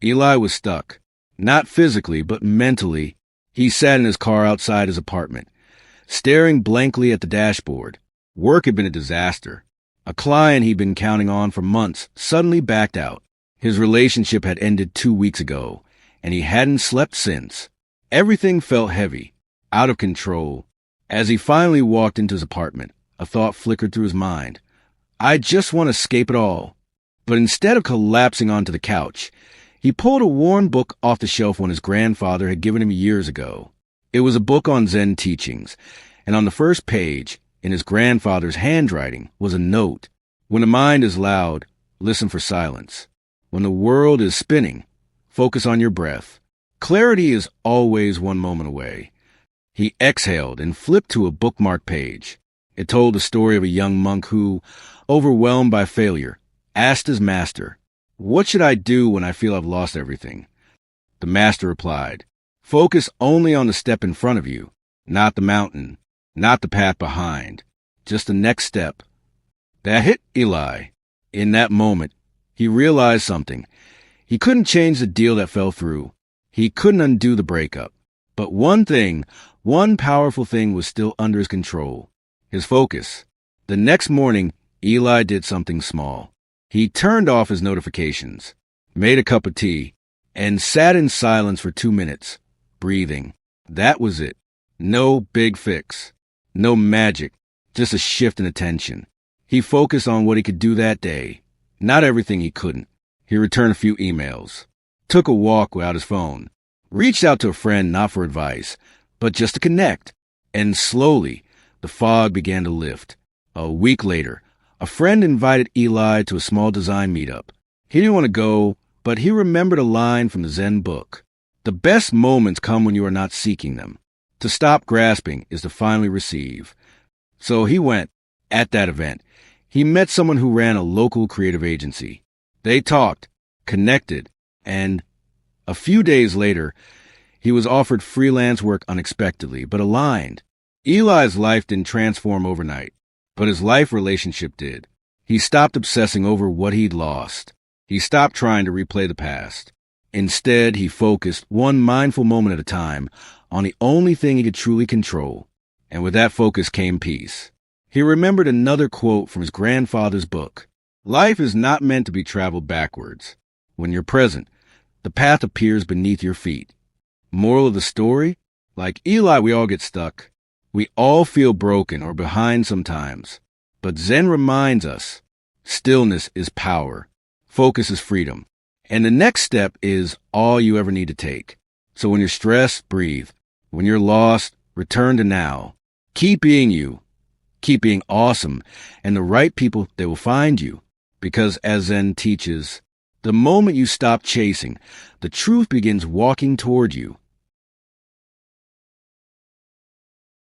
Eli was stuck. Not physically, but mentally. He sat in his car outside his apartment, staring blankly at the dashboard. Work had been a disaster. A client he'd been counting on for months suddenly backed out. His relationship had ended 2 weeks ago, and he hadn't slept since. Everything felt heavy, out of control. As he finally walked into his apartment, a thought flickered through his mind. I just want to escape it all. But instead of collapsing onto the couch, he pulled a worn book off the shelf one his grandfather had given him years ago. It was a book on Zen teachings, and on the first page, in his grandfather's handwriting, was a note. When the mind is loud, listen for silence. When the world is spinning, focus on your breath. Clarity is always one moment away. He exhaled and flipped to a bookmarked page. It told the story of a young monk who, overwhelmed by failure, asked his master, "What should I do when I feel I've lost everything?" The master replied, "Focus only on the step in front of you, not the mountain, not the path behind, just the next step." That hit Eli. In that moment, he realized something. He couldn't change the deal that fell through. He couldn't undo the breakup. But one powerful thing was still under his control: his focus. The next morning, Eli did something small. He turned off his notifications, made a cup of tea, and sat in silence for 2 minutes, breathing. That was it. No big fix. No magic. Just a shift in attention. He focused on what he could do that day. Not everything he couldn't. He returned a few emails, took a walk without his phone, reached out to a friend not for advice, but just to connect. And slowly, the fog began to lift. A week later, a friend invited Eli to a small design meetup. He didn't want to go, but he remembered a line from the Zen book. The best moments come when you are not seeking them. To stop grasping is to finally receive. So he went. At that event, he met someone who ran a local creative agency. They talked, connected, and a few days later, he was offered freelance work unexpectedly, but aligned. Eli's life didn't transform overnight, but his life relationship did. He stopped obsessing over what he'd lost. He stopped trying to replay the past. Instead, he focused, one mindful moment at a time, on the only thing he could truly control. And with that focus came peace. He remembered another quote from his grandfather's book. Life is not meant to be traveled backwards. When you're present, the path appears beneath your feet. Moral of the story? Like Eli, we all get stuck. We all feel broken or behind sometimes. But Zen reminds us, stillness is power. Focus is freedom. And the next step is all you ever need to take. So when you're stressed, breathe. When you're lost, return to now. Keep being you. Keep being awesome, and the right people, they will find you. Because as Zen teaches, the moment you stop chasing, the truth begins walking toward you.